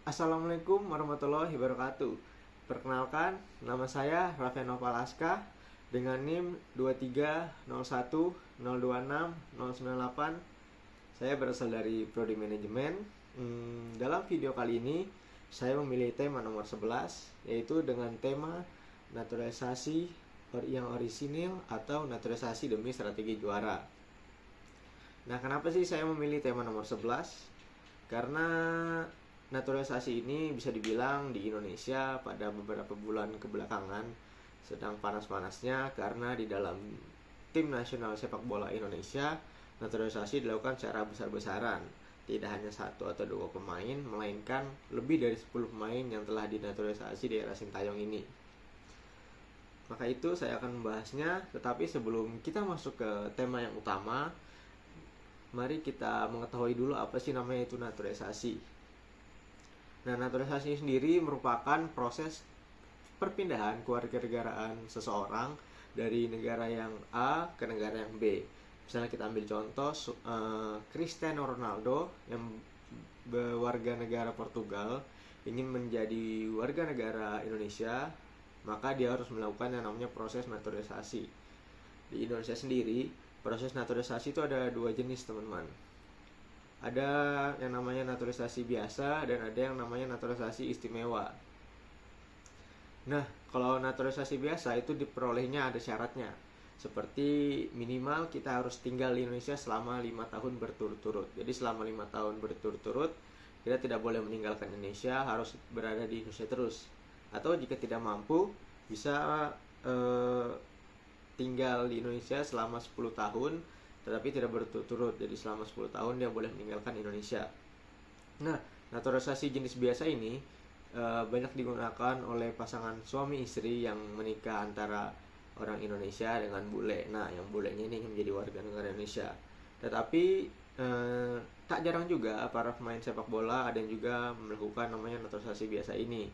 Assalamualaikum warahmatullahi wabarakatuh. Perkenalkan, nama saya Raffian Nopalaska dengan NIM 23010202609. Saya berasal dari Prodi Manajemen. Dalam video kali ini, saya memilih tema nomor 11, yaitu dengan tema naturalisasi yang orisinil atau naturalisasi demi strategi juara. Nah, kenapa sih saya memilih tema nomor 11? Karena naturalisasi ini bisa dibilang di Indonesia pada beberapa bulan kebelakangan sedang panas-panasnya, karena di dalam tim nasional sepak bola Indonesia naturalisasi dilakukan secara besar-besaran. Tidak hanya satu atau dua pemain, melainkan lebih dari 10 pemain yang telah dinaturalisasi di era Sintayong ini. Maka itu saya akan membahasnya, tetapi sebelum kita masuk ke tema yang utama, mari kita mengetahui dulu apa sih namanya itu naturalisasi. Nah, naturalisasi sendiri merupakan proses perpindahan kewarganegaraan seseorang dari negara yang A ke negara yang B. Misalnya kita ambil contoh Cristiano Ronaldo yang berwarga negara Portugal ingin menjadi warga negara Indonesia, maka dia harus melakukan yang namanya proses naturalisasi. Di Indonesia sendiri, proses naturalisasi itu ada dua jenis, teman-teman. Ada yang namanya naturalisasi biasa dan ada yang namanya naturalisasi istimewa. Nah, kalau naturalisasi biasa itu diperolehnya ada syaratnya. Seperti minimal kita harus tinggal di Indonesia selama 5 tahun berturut-turut. Jadi selama 5 tahun berturut-turut kita tidak boleh meninggalkan Indonesia, harus berada di Indonesia terus. Atau jika tidak mampu, bisa tinggal di Indonesia selama 10 tahun tetapi tidak berturut-turut. Jadi selama 10 tahun dia boleh meninggalkan Indonesia. Nah, naturalisasi jenis biasa ini banyak digunakan oleh pasangan suami istri yang menikah antara orang Indonesia dengan bule. Nah, yang bulenya ini menjadi warga negara Indonesia. Tetapi tak jarang juga para pemain sepak bola ada yang juga melakukan namanya naturalisasi biasa ini.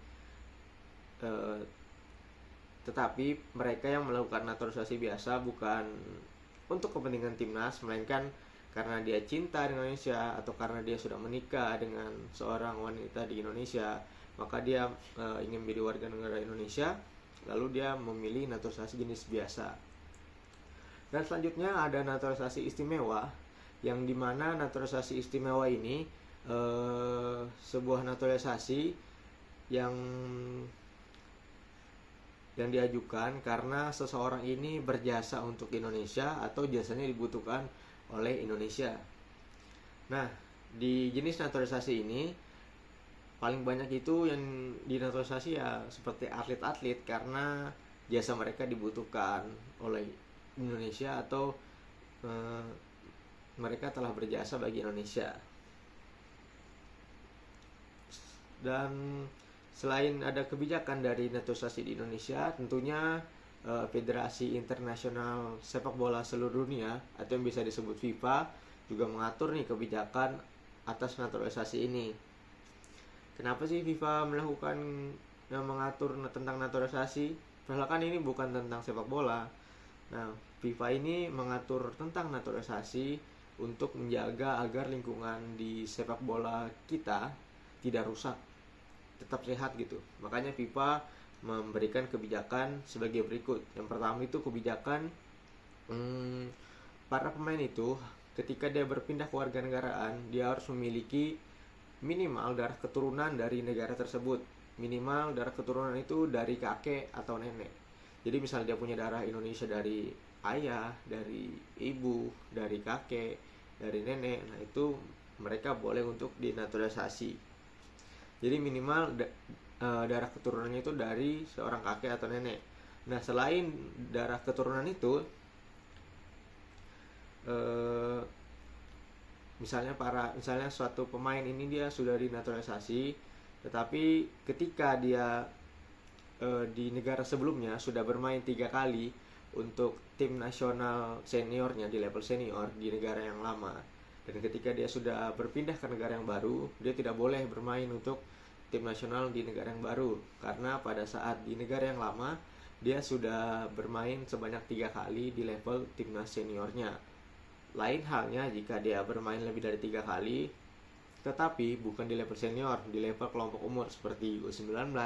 Tetapi mereka yang melakukan naturalisasi biasa bukan untuk kepentingan timnas, melainkan karena dia cinta dengan Indonesia atau karena dia sudah menikah dengan seorang wanita di Indonesia, maka dia ingin menjadi warga negara Indonesia, lalu dia memilih naturalisasi jenis biasa. Dan selanjutnya ada naturalisasi istimewa, yang dimana naturalisasi istimewa ini sebuah naturalisasi yang diajukan karena seseorang ini berjasa untuk Indonesia atau jasanya dibutuhkan oleh Indonesia. Nah, di jenis naturalisasi ini paling banyak itu yang dinaturalisasi ya seperti atlet-atlet karena jasa mereka dibutuhkan oleh Indonesia atau mereka telah berjasa bagi Indonesia. Dan selain ada kebijakan dari naturalisasi di Indonesia, tentunya Federasi Internasional Sepak Bola Seluruh Dunia atau yang bisa disebut FIFA juga mengatur nih kebijakan atas naturalisasi ini. Kenapa sih FIFA melakukan mengatur tentang naturalisasi? Padahal kan ini bukan tentang sepak bola. Nah, FIFA ini mengatur tentang naturalisasi untuk menjaga agar lingkungan di sepak bola kita tidak rusak, tetap sehat gitu. Makanya FIFA memberikan kebijakan sebagai berikut. Yang pertama itu kebijakan para pemain itu ketika dia berpindah ke warganegaraan, dia harus memiliki minimal darah keturunan dari negara tersebut. Minimal darah keturunan itu dari kakek atau nenek. Jadi misalnya dia punya darah Indonesia dari ayah, dari ibu, dari kakek, dari nenek, nah itu mereka boleh untuk dinaturalisasi. Jadi minimal darah keturunannya itu dari seorang kakek atau nenek. Nah, selain darah keturunan itu, misalnya suatu pemain ini dia sudah dinaturalisasi, tetapi ketika dia di negara sebelumnya sudah bermain 3 kali untuk tim nasional seniornya di level senior di negara yang lama, dan ketika dia sudah berpindah ke negara yang baru, dia tidak boleh bermain untuk tim nasional di negara yang baru, karena pada saat di negara yang lama dia sudah bermain sebanyak 3 kali di level timnas seniornya. Lain halnya jika dia bermain lebih dari 3 kali, tetapi bukan di level senior, di level kelompok umur seperti U19,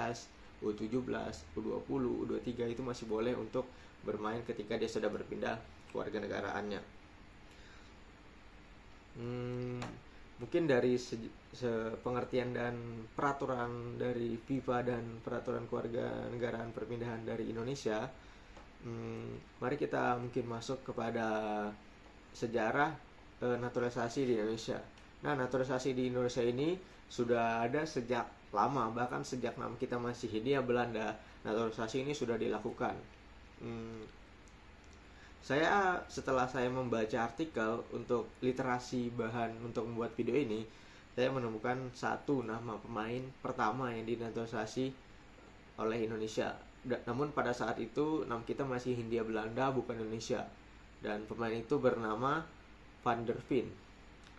U17, U20, U23 itu masih boleh untuk bermain ketika dia sudah berpindah kewarganegaraannya. Mungkin dari pengertian dan peraturan dari FIFA dan peraturan kewarganegaraan perpindahan dari Indonesia, mari kita mungkin masuk kepada sejarah naturalisasi di Indonesia. Nah, naturalisasi di Indonesia ini sudah ada sejak lama, bahkan sejak nama kita masih Hindia Belanda, naturalisasi ini sudah dilakukan. Setelah saya membaca artikel untuk literasi bahan untuk membuat video ini, saya menemukan satu nama pemain pertama yang dinaturalisasi oleh Indonesia. Namun pada saat itu nama kita masih Hindia Belanda, bukan Indonesia. Dan pemain itu bernama Van der Veen.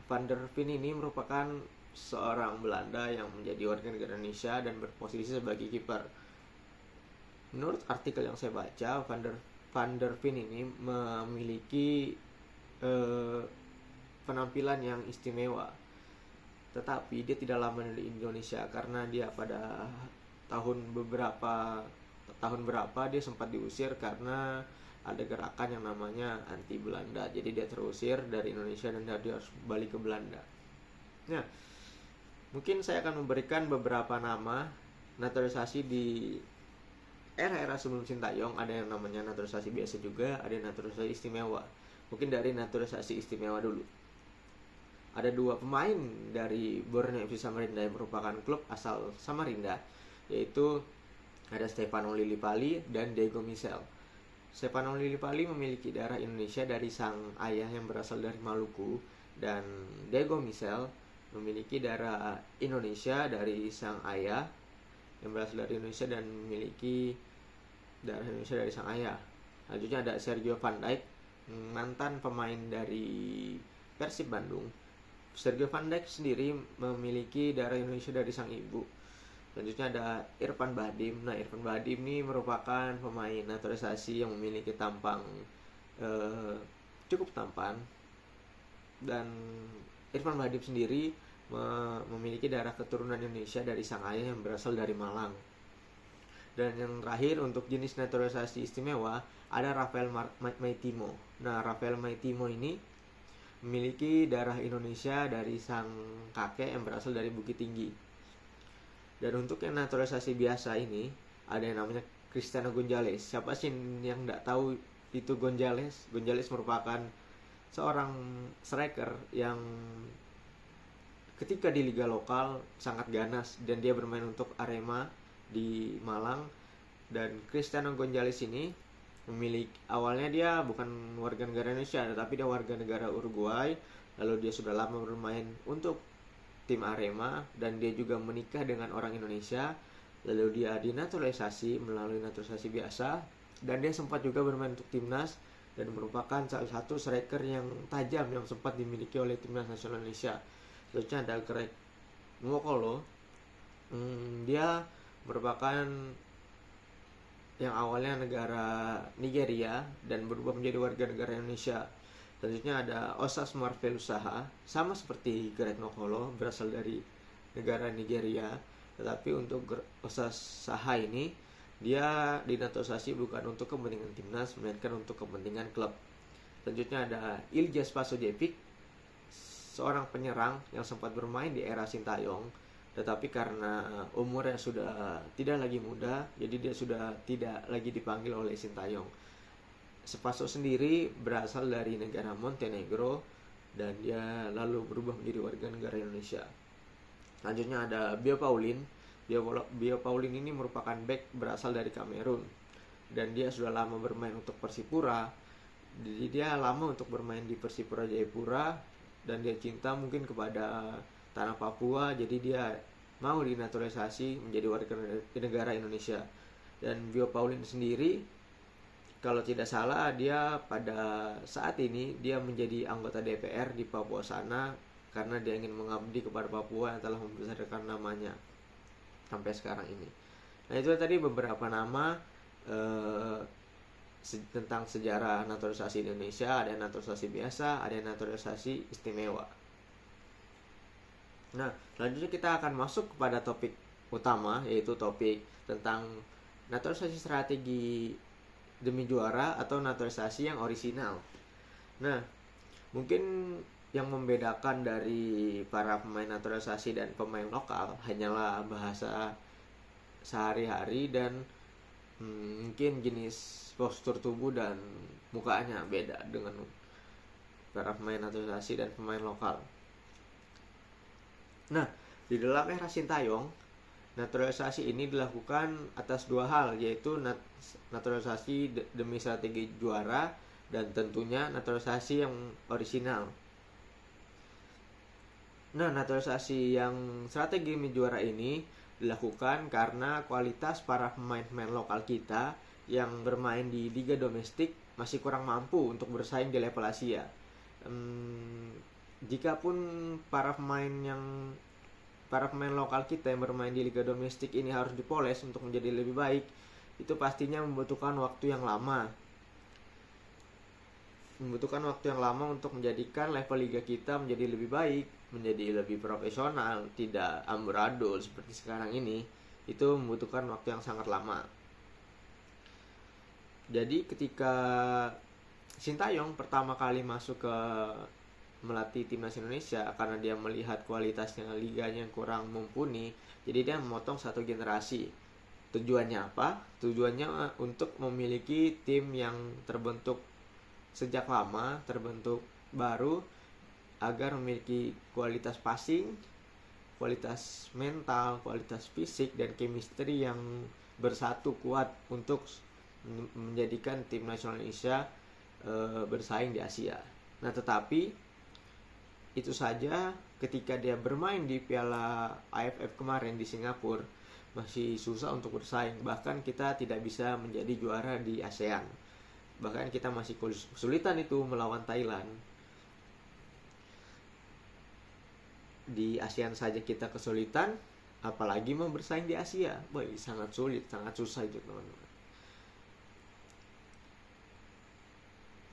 Van der Veen ini merupakan seorang Belanda yang menjadi warga negara Indonesia dan berposisi sebagai kiper. Menurut artikel yang saya baca, Van der Veen ini memiliki penampilan yang istimewa. Tetapi dia tidak lama di Indonesia karena dia pada beberapa tahun dia sempat diusir karena ada gerakan yang namanya anti Belanda. Jadi dia terusir dari Indonesia dan dia harus balik ke Belanda. Nah, mungkin saya akan memberikan beberapa nama naturalisasi di era-era sebelum Sintayong. Ada yang namanya naturalisasi biasa juga, ada yang naturalisasi istimewa. Mungkin dari naturalisasi istimewa dulu. Ada dua pemain dari Borneo FC Samarinda yang merupakan klub asal Samarinda, yaitu ada Stefano Lillipali dan Diego Michel. Stefano Lillipali memiliki darah Indonesia dari sang ayah yang berasal dari Maluku, dan Diego Michel memiliki darah Indonesia dari sang ayah yang berasal dari Indonesia dan memiliki darah Indonesia dari sang ayah. Selanjutnya ada Sergio Van Dijk, mantan pemain dari Persib Bandung. Sergio Van Dijk sendiri memiliki darah Indonesia dari sang ibu. Selanjutnya ada Irfan Bahdim. Nah, Irfan Bahdim ini merupakan pemain naturalisasi yang memiliki tampang cukup tampan. Dan Irfan Bahdim sendiri memiliki darah keturunan Indonesia dari sang ayah yang berasal dari Malang. Dan yang terakhir untuk jenis naturalisasi istimewa ada Rafael Maitimo. Nah, Rafael Maitimo ini memiliki darah Indonesia dari sang kakek yang berasal dari Bukit Tinggi. Dan untuk yang naturalisasi biasa ini ada yang namanya Cristiano Gonzalez. Siapa sih yang nggak tahu itu Gonzalez? Gonzalez merupakan seorang striker yang ketika di liga lokal sangat ganas dan dia bermain untuk Arema di Malang. Dan Cristiano Gonzalez ini awalnya dia bukan warga negara Indonesia, tetapi dia warga negara Uruguay. Lalu dia sudah lama bermain untuk tim Arema dan dia juga menikah dengan orang Indonesia. Lalu dia dinaturalisasi melalui naturalisasi biasa dan dia sempat juga bermain untuk timnas dan merupakan salah satu striker yang tajam yang sempat dimiliki oleh timnas nasional Indonesia. Selanjutnya ada Greg Nwokolo. Dia merupakan yang awalnya negara Nigeria dan berubah menjadi warga negara Indonesia. Selanjutnya ada Osas Marvelusaha, sama seperti Greg Nwokolo, berasal dari negara Nigeria. Tetapi untuk Osas Saha ini, dia dinaturalisasi bukan untuk kepentingan timnas, melainkan untuk kepentingan klub. Selanjutnya ada Ilyas Pasojevic, seorang penyerang yang sempat bermain di era Sintayong. Tetapi karena umurnya sudah tidak lagi muda, jadi dia sudah tidak lagi dipanggil oleh Sintayong. Spaso sendiri berasal dari negara Montenegro dan dia lalu berubah menjadi warga negara Indonesia. Selanjutnya ada Bio Paulin. Bio Paulin ini merupakan bek berasal dari Kamerun dan dia sudah lama bermain untuk Persipura. Jadi dia lama untuk bermain di Persipura Jayapura dan dia cinta mungkin kepada tanah Papua, jadi dia mau dinaturalisasi menjadi warga negara Indonesia. Dan Bio Paulin sendiri, kalau tidak salah, dia pada saat ini dia menjadi anggota DPR di Papua sana karena dia ingin mengabdi kepada Papua yang telah membesarkan namanya sampai sekarang ini. Nah, itu tadi beberapa nama tentang sejarah naturalisasi Indonesia. Ada yang naturalisasi biasa, ada yang naturalisasi istimewa. Nah, selanjutnya kita akan masuk kepada topik utama, yaitu topik tentang naturalisasi strategi demi juara atau naturalisasi yang orisinal. Nah, mungkin yang membedakan dari para pemain naturalisasi dan pemain lokal hanyalah bahasa sehari-hari dan mungkin jenis postur tubuh dan mukanya beda dengan para pemain naturalisasi dan pemain lokal. Nah, di dalam era Sintayong, naturalisasi ini dilakukan atas dua hal, yaitu naturalisasi demi strategi juara dan tentunya naturalisasi yang orisinal. Nah, naturalisasi yang strategi demi juara ini dilakukan karena kualitas para pemain-pemain lokal kita yang bermain di liga domestik masih kurang mampu untuk bersaing di level Asia. Jikapun para pemain lokal kita yang bermain di liga domestik ini harus dipoles untuk menjadi lebih baik, itu pastinya membutuhkan waktu yang lama untuk menjadikan level liga kita menjadi lebih baik, menjadi lebih profesional, tidak amburadul seperti sekarang ini. Itu membutuhkan waktu yang sangat lama. Jadi ketika Sintayong pertama kali masuk ke melatih timnas Indonesia, karena dia melihat kualitasnya liganya yang kurang mumpuni, jadi dia memotong satu generasi. Tujuannya apa? Tujuannya untuk memiliki tim yang terbentuk sejak lama, terbentuk baru, agar memiliki kualitas passing, kualitas mental, kualitas fisik, dan chemistry yang bersatu kuat untuk menjadikan tim nasional Indonesia bersaing di Asia. Nah, tetapi itu saja ketika dia bermain di Piala AFF kemarin di Singapura masih susah untuk bersaing. Bahkan kita tidak bisa menjadi juara di ASEAN. Bahkan kita masih kesulitan itu melawan Thailand. Di ASEAN saja kita kesulitan, apalagi mau bersaing di Asia. Boy, sangat sulit, sangat susah itu teman-teman.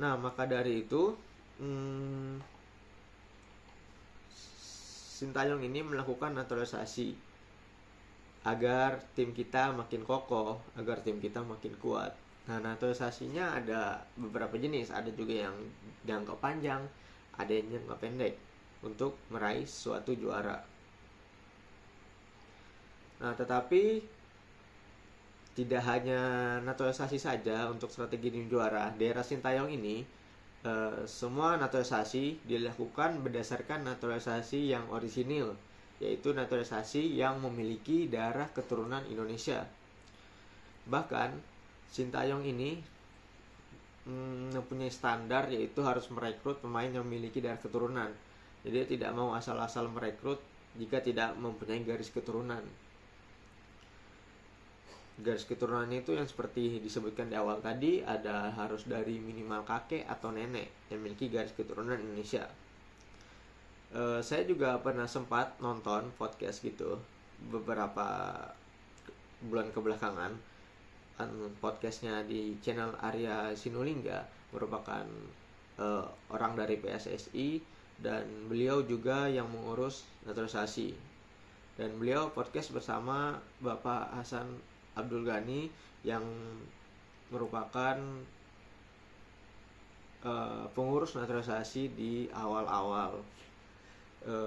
Nah, maka dari itu Sintayong ini melakukan naturalisasi agar tim kita makin kokoh, agar tim kita makin kuat. Nah, naturalisasinya ada beberapa jenis, ada juga yang jangka panjang, ada yang jangka pendek untuk meraih suatu juara. Nah, tetapi tidak hanya naturalisasi saja untuk strategi tim juara. Di era Sintayong ini semua naturalisasi dilakukan berdasarkan naturalisasi yang orisinil, yaitu naturalisasi yang memiliki darah keturunan Indonesia. Bahkan Sintayong ini mempunyai standar, yaitu harus merekrut pemain yang memiliki darah keturunan. Jadi dia tidak mau asal-asal merekrut jika tidak mempunyai garis keturunan. Garis keturunannya itu yang seperti disebutkan di awal tadi, ada harus dari minimal kakek atau nenek yang memiliki garis keturunan Indonesia. Saya juga pernah sempat nonton podcast gitu beberapa bulan kebelakangan. Podcastnya di channel Arya Sinulinga, merupakan orang dari PSSI, dan beliau juga yang mengurus naturalisasi. Dan beliau podcast bersama Bapak Hasan Abdul Ghani yang merupakan pengurus naturalisasi di awal-awal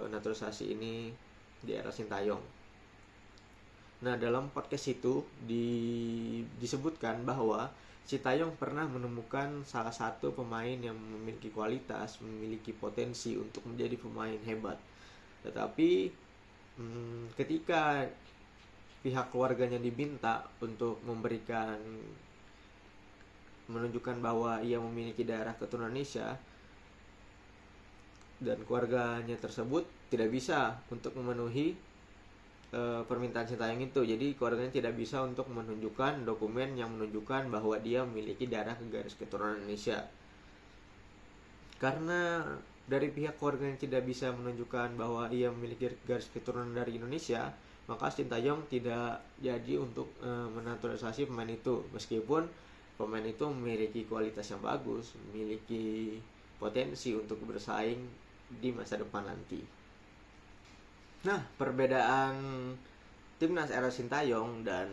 naturalisasi ini di era Sintayong. Nah, dalam podcast itu disebutkan bahwa Sintayong pernah menemukan salah satu pemain yang memiliki kualitas, memiliki potensi untuk menjadi pemain hebat. Tetapi ketika pihak keluarganya diminta untuk menunjukkan bahwa ia memiliki darah keturunan Indonesia, dan keluarganya tersebut tidak bisa untuk memenuhi permintaan Sintayong itu. Jadi keluarganya tidak bisa untuk menunjukkan dokumen yang menunjukkan bahwa dia memiliki darah garis keturunan Indonesia. Karena dari pihak keluarganya tidak bisa menunjukkan bahwa ia memiliki garis keturunan dari Indonesia, maka Sintayong tidak jadi untuk menaturalisasi pemain itu, meskipun pemain itu memiliki kualitas yang bagus, memiliki potensi untuk bersaing di masa depan nanti. Nah, perbedaan timnas era Sintayong dan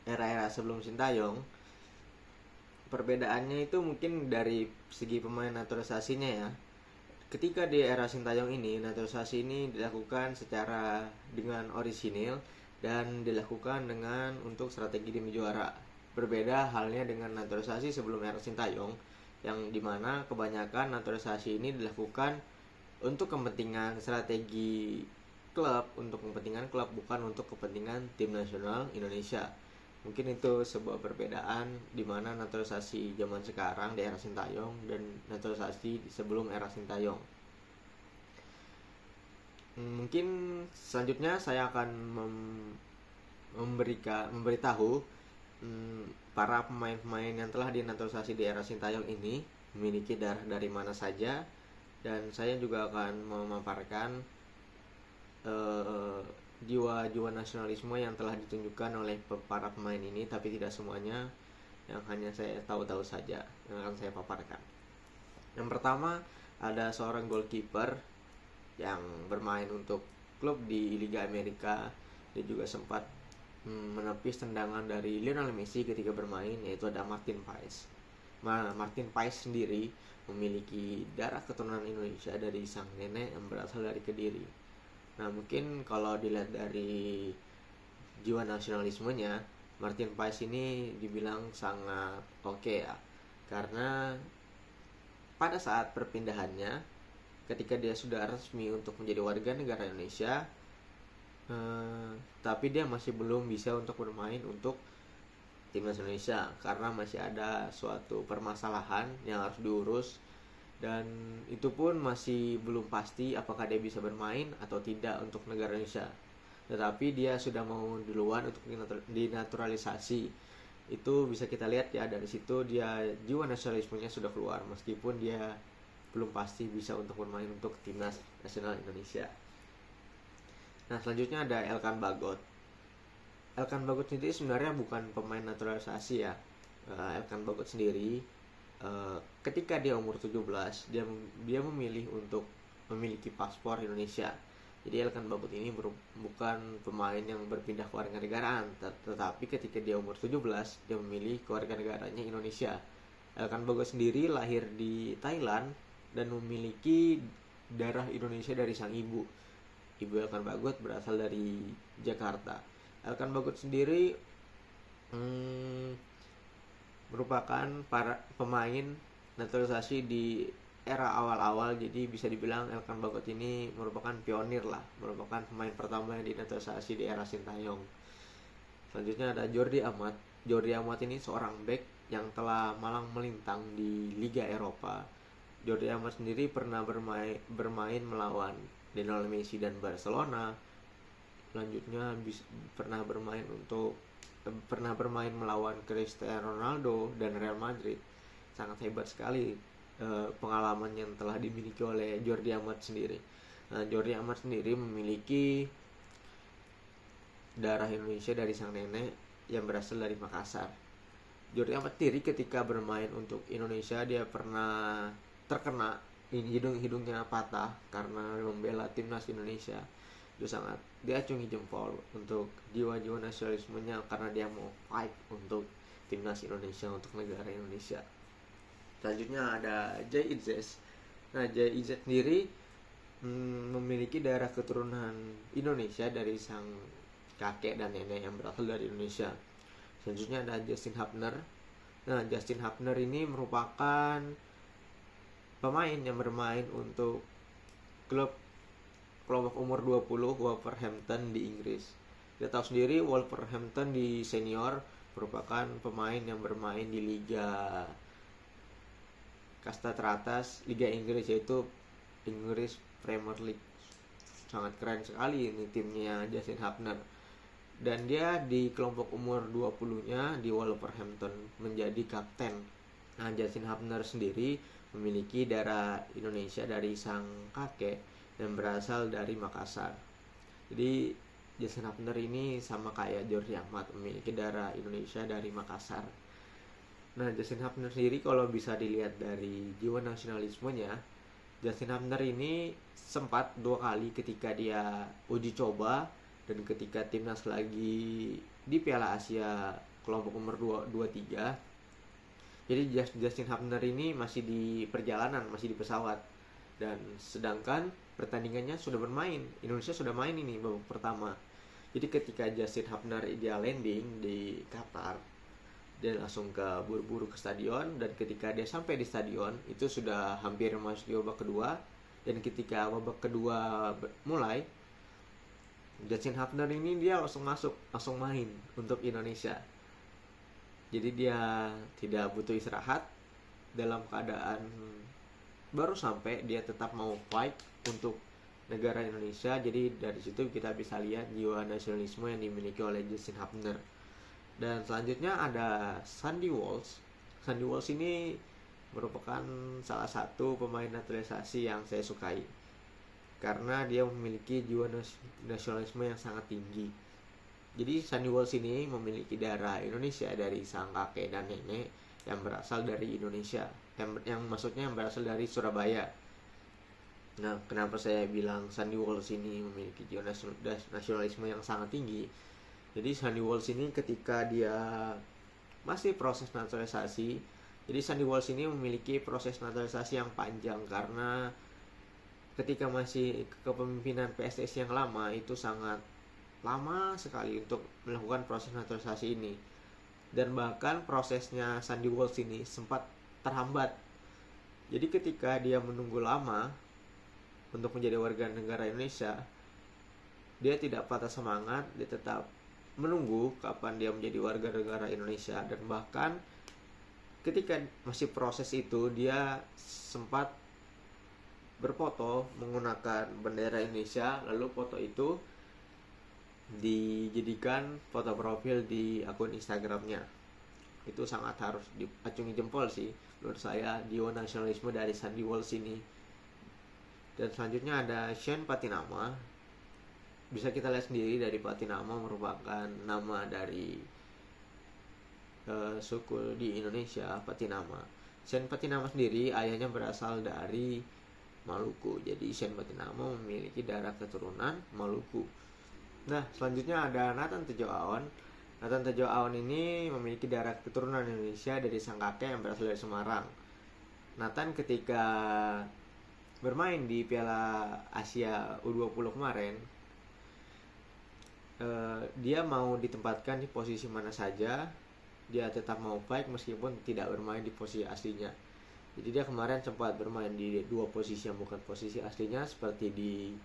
era-era sebelum Sintayong, perbedaannya itu mungkin dari segi pemain naturalisasinya ya. Ketika di era Sintayong ini, naturalisasi ini dilakukan secara dengan orisinil dan dilakukan dengan untuk strategi demi juara. Berbeda halnya dengan naturalisasi sebelum era Sintayong, yang dimana kebanyakan naturalisasi ini dilakukan untuk kepentingan strategi klub, untuk kepentingan klub, bukan untuk kepentingan tim nasional Indonesia. Mungkin itu sebuah perbedaan di mana naturalisasi zaman sekarang di era Sintayong dan naturalisasi sebelum era Sintayong. Mungkin selanjutnya saya akan memberitahu para pemain-pemain yang telah dinaturalisasi di era Sintayong ini memiliki darah dari mana saja, dan saya juga akan memaparkan jiwa-jiwa nasionalisme yang telah ditunjukkan oleh para pemain ini, tapi tidak semuanya, yang hanya saya tahu-tahu saja yang akan saya paparkan. Yang pertama, ada seorang goalkeeper yang bermain untuk klub di Liga Amerika. Dia juga sempat menepis tendangan dari Lionel Messi ketika bermain, yaitu ada Martin Paes. Martin Paes sendiri memiliki darah keturunan Indonesia dari sang nenek yang berasal dari Kediri. Nah, mungkin kalau dilihat dari jiwa nasionalismenya, Martin Paes ini dibilang sangat oke ya. Karena pada saat perpindahannya, ketika dia sudah resmi untuk menjadi warga negara Indonesia, tapi dia masih belum bisa untuk bermain untuk timnas Indonesia karena masih ada suatu permasalahan yang harus diurus, dan itu pun masih belum pasti apakah dia bisa bermain atau tidak untuk negara Indonesia. Tetapi dia sudah mau duluan untuk dinaturalisasi. Itu bisa kita lihat ya, dari situ dia jiwa nasionalismenya sudah keluar meskipun dia belum pasti bisa untuk bermain untuk timnas nasional Indonesia. Nah, selanjutnya ada Elkan Bagot. Elkan Bagot sendiri sebenarnya bukan pemain naturalisasi ya. Elkan Bagot sendiri ketika dia umur 17, dia memilih untuk memiliki paspor Indonesia. Jadi Elkan Bagot ini bukan pemain yang berpindah kewarganegaraan, tetapi ketika dia umur 17, dia memilih kewarganegaranya Indonesia. Elkan Bagot sendiri lahir di Thailand dan memiliki darah Indonesia dari sang ibu. Ibu Elkan Bagot berasal dari Jakarta. Elkan Bagot sendiri merupakan para pemain naturalisasi di era awal-awal, jadi bisa dibilang Elkan Bagot ini merupakan pionir lah, merupakan pemain pertama yang dinaturalisasi di era Sintayong. Selanjutnya ada Jordi Amat. Jordi Amat ini seorang bek yang telah malang melintang di Liga Eropa. Jordi Amat sendiri pernah bermain melawan Lionel Messi dan Barcelona. Selanjutnya pernah bermain melawan Cristiano Ronaldo dan Real Madrid. Sangat hebat sekali pengalaman yang telah dimiliki oleh Jordi Amat sendiri. Nah, Jordi Amat sendiri memiliki darah Indonesia dari sang nenek yang berasal dari Makassar. Jordi Amat sendiri ketika bermain untuk Indonesia, dia pernah terkena hidungnya patah karena membela timnas Indonesia. Dia sangat diacungi jempol untuk jiwa-jiwa nasionalismenya karena dia mau fight untuk timnas Indonesia, untuk negara Indonesia. Selanjutnya ada Jay Itzes. Nah, Jay Itzes sendiri memiliki darah keturunan Indonesia dari sang kakek dan nenek yang berasal dari Indonesia. Selanjutnya ada Justin Hubner. Nah, Justin Hubner ini merupakan pemain yang bermain untuk klub kelompok umur 20 Wolverhampton di Inggris. Kita tahu sendiri Wolverhampton di senior merupakan pemain yang bermain di liga kasta teratas Liga Inggris, yaitu Inggris Premier League. Sangat keren sekali ini timnya Justin Hubner. Dan dia di kelompok umur 20-nya di Wolverhampton menjadi kapten. Nah, Justin Hubner sendiri memiliki darah Indonesia dari sang kakek yang berasal dari Makassar. Jadi Justin Hubner ini sama kayak Jordi Amat, memiliki darah Indonesia dari Makassar. Nah, Justin Hubner sendiri kalau bisa dilihat dari jiwa nasionalismenya, Justin Hubner ini sempat 2 kali ketika dia uji coba dan ketika timnas lagi di Piala Asia kelompok umur 23. Jadi Justin Hubner ini masih di perjalanan, masih di pesawat. Dan sedangkan pertandingannya sudah bermain, Indonesia sudah main ini babak pertama. Jadi ketika Justin Hubner dia landing di Qatar, dia langsung buru-buru ke stadion, dan ketika dia sampai di stadion itu sudah hampir masuk babak kedua. Dan ketika babak kedua mulai, Justin Hubner ini dia langsung masuk, langsung main untuk Indonesia. Jadi dia tidak butuh istirahat, dalam keadaan baru sampai dia tetap mau fight untuk negara Indonesia. Jadi dari situ kita bisa lihat jiwa nasionalisme yang dimiliki oleh Justin Hubner. Dan selanjutnya ada Sandy Walsh. Sandy Walsh ini merupakan salah satu pemain naturalisasi yang saya sukai karena dia memiliki jiwa nasionalisme yang sangat tinggi. Jadi Sandy Walsh ini memiliki darah Indonesia dari sang kakek dan nenek yang berasal dari Indonesia, yang maksudnya yang berasal dari Surabaya. Nah, kenapa saya bilang Sandy Walsh ini memiliki jiwa nasionalisme yang sangat tinggi? Jadi Sandy Walsh ini ketika dia masih proses naturalisasi, jadi Sandy Walsh ini memiliki proses naturalisasi yang panjang karena ketika masih kepemimpinan PSSI yang lama itu sangat lama sekali untuk melakukan proses naturalisasi ini. Dan bahkan prosesnya Sandy Walsh ini sempat terhambat. Jadi ketika dia menunggu lama untuk menjadi warga negara Indonesia, dia tidak patah semangat, dia tetap menunggu kapan dia menjadi warga negara Indonesia. Dan bahkan ketika masih proses itu, dia sempat berfoto menggunakan bendera Indonesia, lalu foto itu dijadikan foto profil di akun Instagramnya. Itu sangat harus diacungi jempol sih menurut saya, jiwa nasionalisme dari Sandy Walsh ini. Dan selanjutnya ada Shane Patinama. Bisa kita lihat sendiri dari Patinama merupakan nama dari suku di Indonesia, Patinama. Shane Patinama sendiri ayahnya berasal dari Maluku. Jadi Shane Patinama memiliki darah keturunan Maluku. Nah, selanjutnya ada Nathan Tejo Aon. Nathan Tejo Aon ini memiliki darah keturunan Indonesia dari sang kakek yang berasal dari Semarang. Nathan ketika bermain di Piala Asia U20 kemarin, dia mau ditempatkan di posisi mana saja, dia tetap mau fight meskipun tidak bermain di posisi aslinya. Jadi dia kemarin sempat bermain di 2 posisi yang bukan posisi aslinya, seperti di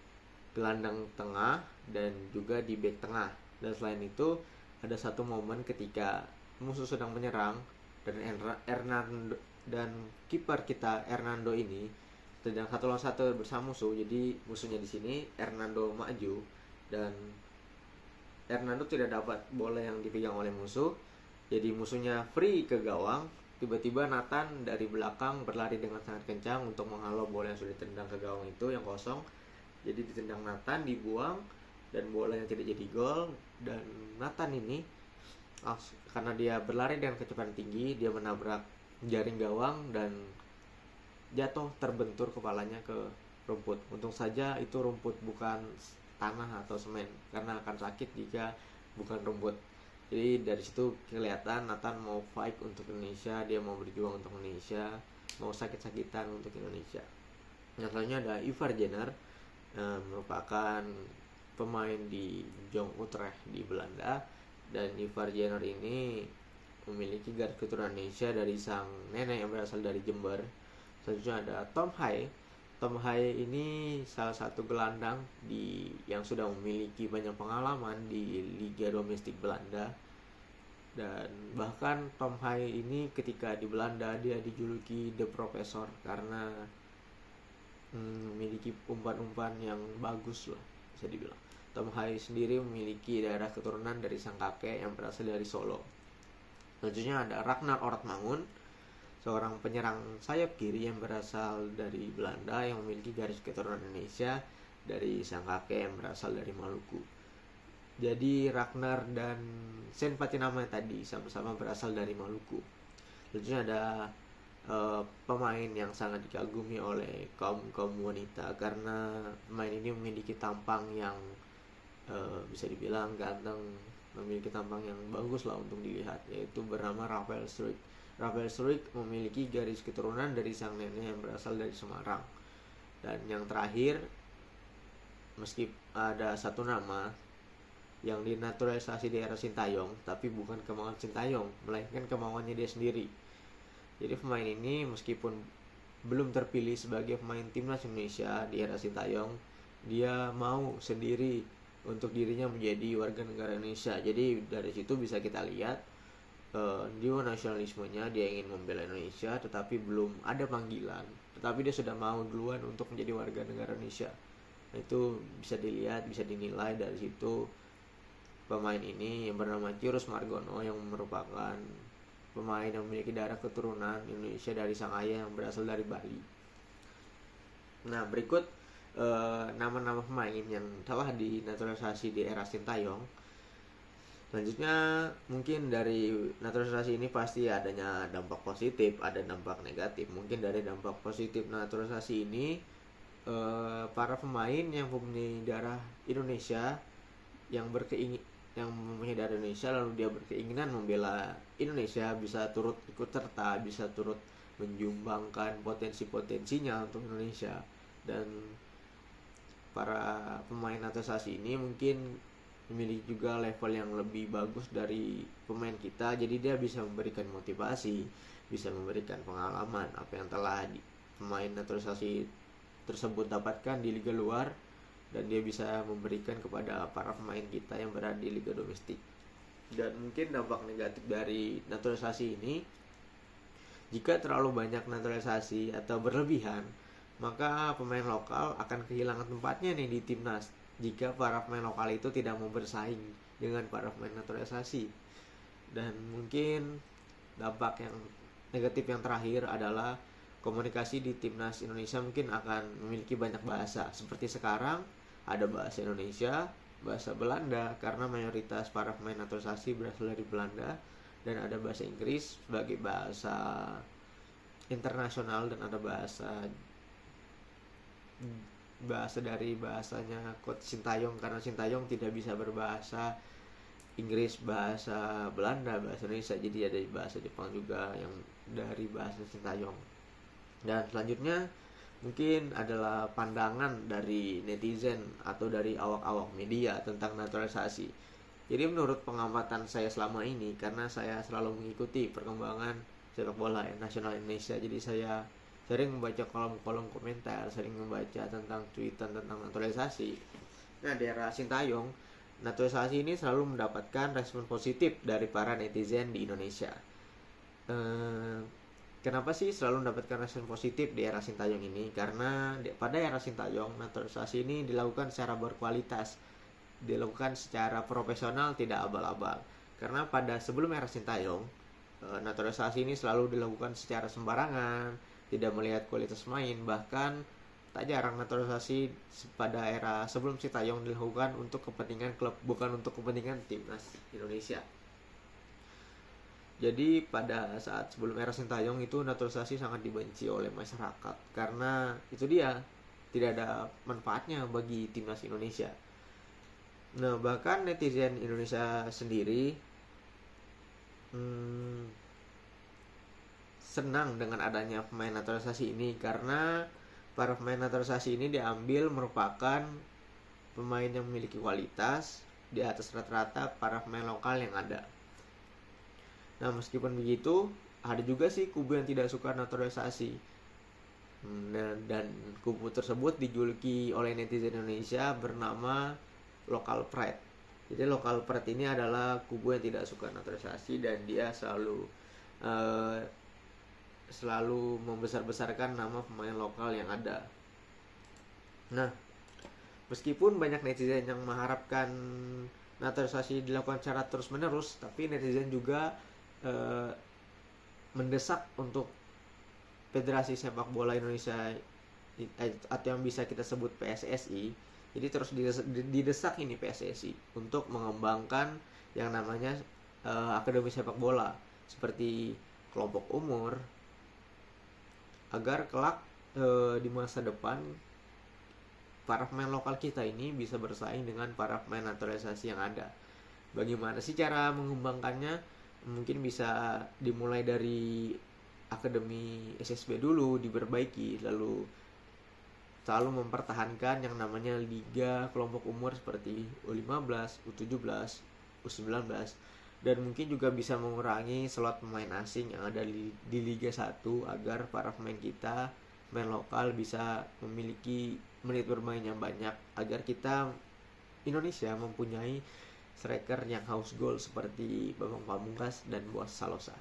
gelandang tengah dan juga di bek tengah. Dan selain itu ada satu momen ketika musuh sedang menyerang dan Hernando dan kiper kita Hernando ini sedang 1 lawan 1 bersama musuh. Jadi musuhnya di sini Hernando maju dan Hernando tidak dapat bola yang dipegang oleh musuh. Jadi musuhnya free ke gawang. Tiba-tiba Nathan dari belakang berlari dengan sangat kencang untuk menghalau bola yang sudah ditendang ke gawang itu yang kosong. Jadi ditendang Nathan, dibuang, dan bolanya tidak jadi gol. Dan Nathan ini karena dia berlari dengan kecepatan tinggi, dia menabrak jaring gawang dan jatuh terbentur kepalanya ke rumput. Untung saja itu rumput, bukan tanah atau semen, karena akan sakit jika bukan rumput. Jadi dari situ kelihatan Nathan mau fight untuk Indonesia, dia mau berjuang untuk Indonesia, mau sakit-sakitan untuk Indonesia. Yang selanjutnya ada Ivar Jenner, merupakan pemain di Jong Utrecht di Belanda. Dan Ivar Jenner ini memiliki garis keturunan Indonesia dari sang nenek yang berasal dari Jember. Selanjutnya ada Tom Haye. Tom Haye ini salah satu gelandang yang sudah memiliki banyak pengalaman di Liga Domestik Belanda. Dan bahkan Tom Haye ini ketika di Belanda dia dijuluki The Professor karena memiliki umpan-umpan yang bagus lah, bisa dibilang. Tom Haye sendiri memiliki daerah keturunan dari sang kakek yang berasal dari Solo. Selanjutnya ada Ragnar Oratmangun, seorang penyerang sayap kiri yang berasal dari Belanda yang memiliki garis keturunan Indonesia dari sang kakek yang berasal dari Maluku. Jadi Ragnar dan Shane Patinama tadi sama-sama berasal dari Maluku. Selanjutnya ada pemain yang sangat dikagumi oleh kaum kaum wanita, karena pemain ini memiliki tampang yang bisa dibilang ganteng, memiliki tampang yang bagus lah untuk dilihat, yaitu bernama Rafael Struijk. Rafael Struijk memiliki garis keturunan dari sang nenek yang berasal dari Semarang. Dan yang terakhir, meski ada satu nama yang dinaturalisasi di era Sintayong, tapi bukan kemauan Sintayong, melainkan kemauannya dia sendiri. Jadi pemain ini meskipun belum terpilih sebagai pemain timnas Indonesia di era Sintayong, dia mau sendiri untuk dirinya menjadi warga negara Indonesia. Jadi dari situ bisa kita lihat jiwa nasionalismenya, dia ingin membela Indonesia tetapi belum ada panggilan, tetapi dia sudah mau duluan untuk menjadi warga negara Indonesia. Nah, itu bisa dilihat, bisa dinilai dari situ. Pemain ini yang bernama Cirus Margono, yang merupakan pemain yang memiliki darah keturunan Indonesia dari sang ayah yang berasal dari Bali. Nah, berikut nama-nama pemain yang telah dinaturalisasi di era Sintayong. Selanjutnya, mungkin dari naturalisasi ini pasti adanya dampak positif, ada dampak negatif. Mungkin dari dampak positif naturalisasi ini, para pemain yang mempunyai darah Indonesia, yang mempunyai darah Indonesia lalu dia berkeinginan membela Indonesia, bisa turut ikut serta, bisa turut menyumbangkan potensi-potensinya untuk Indonesia. Dan para pemain naturalisasi ini mungkin memiliki juga level yang lebih bagus dari pemain kita, jadi dia bisa memberikan motivasi, bisa memberikan pengalaman apa yang telah pemain naturalisasi tersebut dapatkan di liga luar, dan dia bisa memberikan kepada para pemain kita yang berada di liga domestik. Dan mungkin dampak negatif dari naturalisasi ini, jika terlalu banyak naturalisasi atau berlebihan, maka pemain lokal akan kehilangan tempatnya nih di timnas, jika para pemain lokal itu tidak mau bersaing dengan para pemain naturalisasi. Dan mungkin dampak yang negatif yang terakhir adalah komunikasi di timnas Indonesia mungkin akan memiliki banyak bahasa. Seperti sekarang ada bahasa Indonesia, bahasa Belanda karena mayoritas para pemain naturalisasi berasal dari Belanda, dan ada bahasa Inggris sebagai bahasa internasional, dan ada bahasa dari bahasanya Coach Sintayong, karena Sintayong tidak bisa berbahasa Inggris, bahasa Belanda, bahasa Indonesia, jadi ada bahasa Jepang juga yang dari bahasa Sintayong. Dan selanjutnya mungkin adalah pandangan dari netizen atau dari awak-awak media tentang naturalisasi. Jadi menurut pengamatan saya selama ini, karena saya selalu mengikuti perkembangan sepak bola nasional Indonesia, jadi saya sering membaca kolom-kolom komentar, sering membaca tentang tweetan tentang naturalisasi. Nah, di era Sintayong, naturalisasi ini selalu mendapatkan respon positif dari para netizen di Indonesia. Kenapa sih selalu mendapatkan respon positif di era Sintayong ini? Karena pada era Sintayong, naturalisasi ini dilakukan secara berkualitas, dilakukan secara profesional, tidak abal-abal. Karena pada sebelum era Sintayong, naturalisasi ini selalu dilakukan secara sembarangan, tidak melihat kualitas main. Bahkan tak jarang naturalisasi pada era sebelum Sintayong dilakukan untuk kepentingan klub, bukan untuk kepentingan timnas Indonesia. Jadi pada saat sebelum era Sintayong itu naturalisasi sangat dibenci oleh masyarakat, karena itu dia tidak ada manfaatnya bagi timnas Indonesia. Nah, bahkan netizen Indonesia sendiri senang dengan adanya pemain naturalisasi ini, karena para pemain naturalisasi ini diambil merupakan pemain yang memiliki kualitas di atas rata-rata para pemain lokal yang ada. Nah, meskipun begitu, ada juga sih kubu yang tidak suka naturalisasi. Dan kubu tersebut dijuluki oleh netizen Indonesia bernama Local Pride. Jadi Local Pride ini adalah kubu yang tidak suka naturalisasi, dan dia selalu membesar-besarkan nama pemain lokal yang ada. Nah, meskipun banyak netizen yang mengharapkan naturalisasi dilakukan secara terus-menerus, tapi netizen juga mendesak untuk Federasi Sepak Bola Indonesia atau yang bisa kita sebut PSSI. Jadi terus didesak ini PSSI untuk mengembangkan yang namanya akademi sepak bola, seperti kelompok umur, agar kelak di masa depan para pemain lokal kita ini bisa bersaing dengan para pemain naturalisasi yang ada. Bagaimana sih cara mengembangkannya? Mungkin bisa dimulai dari akademi SSB dulu, diperbaiki, lalu selalu mempertahankan yang namanya liga kelompok umur seperti U15, U17, U19, dan mungkin juga bisa mengurangi slot pemain asing yang ada di Liga 1 agar para pemain kita, pemain lokal bisa memiliki menit bermain yang banyak, agar kita Indonesia mempunyai striker yang haus gol seperti Bambang Pamungkas dan Boas Salosa.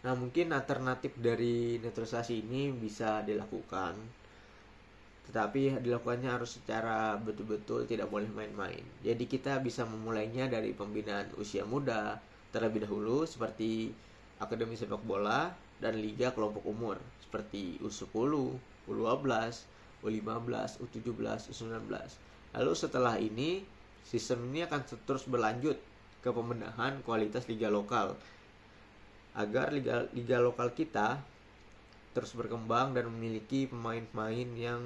Nah, mungkin alternatif dari naturalisasi ini bisa dilakukan, tetapi dilakukannya harus secara betul-betul, tidak boleh main-main. Jadi kita bisa memulainya dari pembinaan usia muda terlebih dahulu, seperti akademi sepak bola dan liga kelompok umur seperti U10, U12, U15, U17, U19. Lalu setelah ini, sistem ini akan terus berlanjut ke pembenahan kualitas liga lokal agar liga lokal kita terus berkembang dan memiliki pemain-pemain yang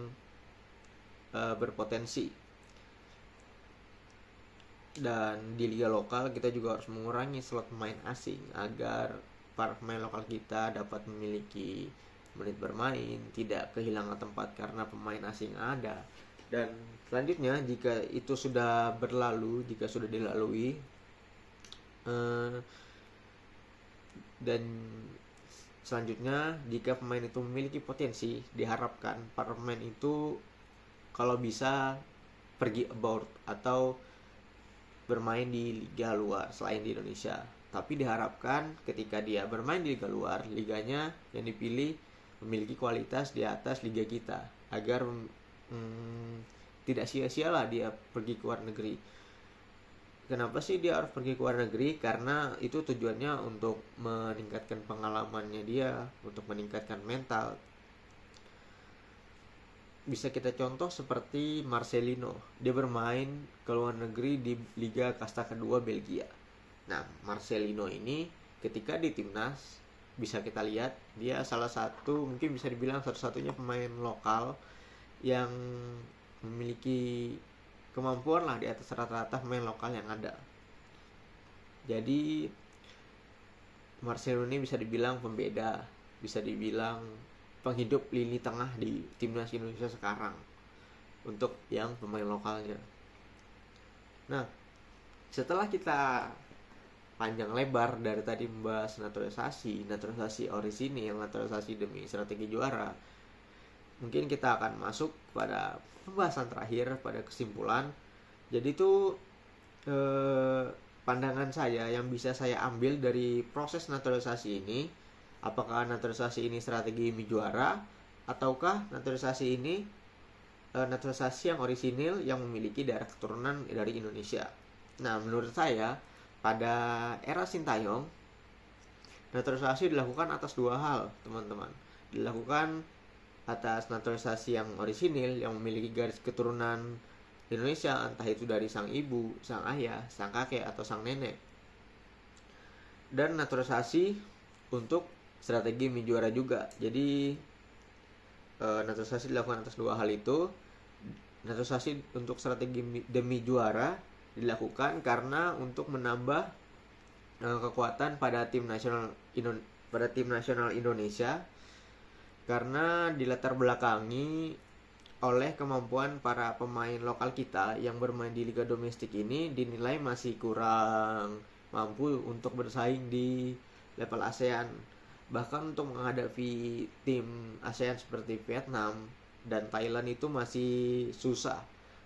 berpotensi. Dan di liga lokal kita juga harus mengurangi slot pemain asing agar para pemain lokal kita dapat memiliki menit bermain, tidak kehilangan tempat karena pemain asing ada. Dan selanjutnya, jika itu sudah berlalu, jika sudah dilalui, dan selanjutnya jika pemain itu memiliki potensi, diharapkan para pemain itu kalau bisa pergi abroad atau bermain di liga luar selain di Indonesia. Tapi diharapkan ketika dia bermain di liga luar, liganya yang dipilih memiliki kualitas di atas liga kita, agar tidak sia-sialah dia pergi ke luar negeri. Kenapa sih dia harus pergi ke luar negeri? Karena itu tujuannya untuk meningkatkan pengalamannya dia, untuk meningkatkan mental. Bisa kita contoh seperti Marcelino, dia bermain ke luar negeri di Liga Kasta Kedua Belgia. Nah, Marcelino ini ketika di timnas, bisa kita lihat dia salah satu, mungkin bisa dibilang satu-satunya pemain lokal yang memiliki kemampuan lah di atas rata-rata pemain lokal yang ada. Jadi Marcelino ini bisa dibilang pembeda, bisa dibilang penghidup lini tengah di timnas Indonesia sekarang untuk yang pemain lokalnya. Nah, setelah kita panjang lebar dari tadi membahas naturalisasi orisinil, naturalisasi demi strategi juara, mungkin kita akan masuk pada pembahasan terakhir, pada kesimpulan. Jadi itu pandangan saya yang bisa saya ambil dari proses naturalisasi ini. Apakah naturalisasi ini strategi demi juara, ataukah naturalisasi ini naturalisasi yang orisinil yang memiliki darah keturunan dari Indonesia. Nah, menurut saya pada era Sintayong, naturalisasi dilakukan atas dua hal, teman-teman. Dilakukan atas naturalisasi yang orisinil, yang memiliki garis keturunan Indonesia, entah itu dari sang ibu, sang ayah, sang kakek, atau sang nenek. Dan naturalisasi untuk strategi demi juara juga. Jadi naturalisasi dilakukan atas dua hal itu. Naturalisasi untuk strategi demi juara dilakukan karena untuk menambah kekuatan pada tim nasional Indonesia, karena dilatar belakangi oleh kemampuan para pemain lokal kita yang bermain di liga domestik ini dinilai masih kurang mampu untuk bersaing di level ASEAN. Bahkan untuk menghadapi tim ASEAN seperti Vietnam dan Thailand itu masih susah.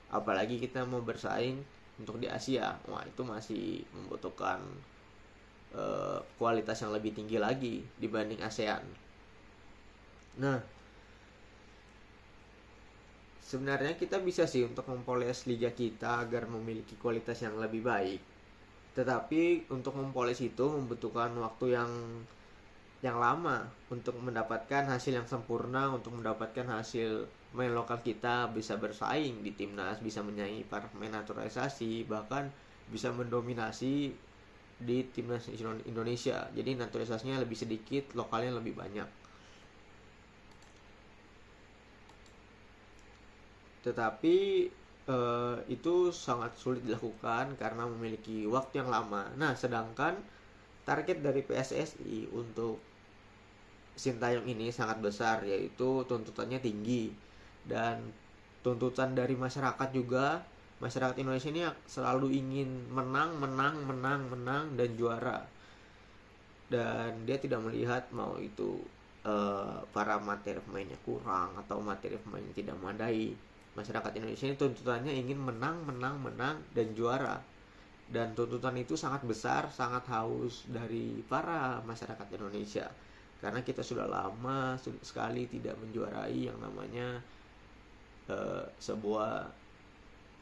Apalagi kita mau bersaing untuk di Asia, wah itu masih membutuhkan kualitas yang lebih tinggi lagi dibanding ASEAN. Nah, sebenarnya kita bisa sih untuk mempoles liga kita agar memiliki kualitas yang lebih baik. Tetapi untuk mempoles itu membutuhkan waktu yang lama untuk mendapatkan hasil yang sempurna, untuk mendapatkan hasil pemain lokal kita bisa bersaing di timnas, bisa menyaingi para pemain naturalisasi, bahkan bisa mendominasi di timnas Indonesia. Jadi naturalisasinya lebih sedikit, lokalnya lebih banyak. Tetapi itu sangat sulit dilakukan karena memiliki waktu yang lama. Nah, sedangkan target dari PSSI untuk Sintayong ini sangat besar, yaitu tuntutannya tinggi, dan tuntutan dari masyarakat juga. Masyarakat Indonesia ini selalu ingin menang dan juara, dan dia tidak melihat mau itu para materi pemainnya kurang atau materi pemainnya tidak memadai. Masyarakat Indonesia ini tuntutannya ingin menang dan juara, dan tuntutan itu sangat besar, sangat haus dari para masyarakat Indonesia, karena kita sudah lama sekali tidak menjuarai yang namanya sebuah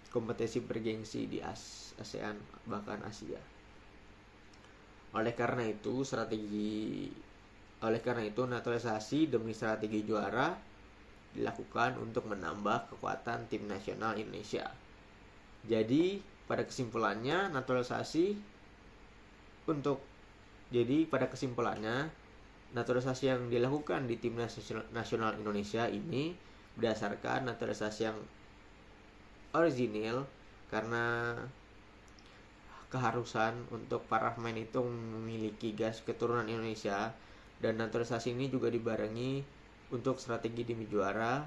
kompetisi bergengsi di ASEAN bahkan Asia. Oleh karena itu naturalisasi demi strategi juara dilakukan untuk menambah kekuatan tim nasional Indonesia. Jadi pada kesimpulannya naturalisasi yang dilakukan di tim nasional Indonesia ini berdasarkan naturalisasi yang orisinil, karena keharusan untuk para pemain itu memiliki gas keturunan Indonesia, dan naturalisasi ini juga dibarengi untuk strategi demi juara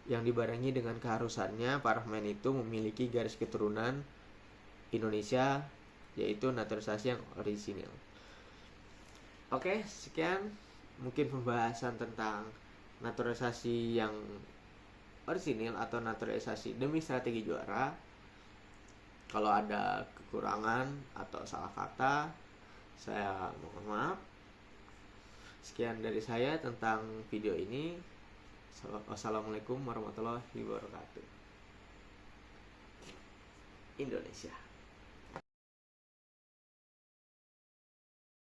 yang dibarengi dengan keharusannya para pemain itu memiliki garis keturunan Indonesia, yaitu naturalisasi yang orisinil. Oke, sekian mungkin pembahasan tentang naturalisasi yang orisinil atau naturalisasi demi strategi juara. Kalau ada kekurangan atau salah kata, saya mohon maaf. Sekian dari saya tentang video ini. Wassalamualaikum warahmatullahi wabarakatuh. Indonesia.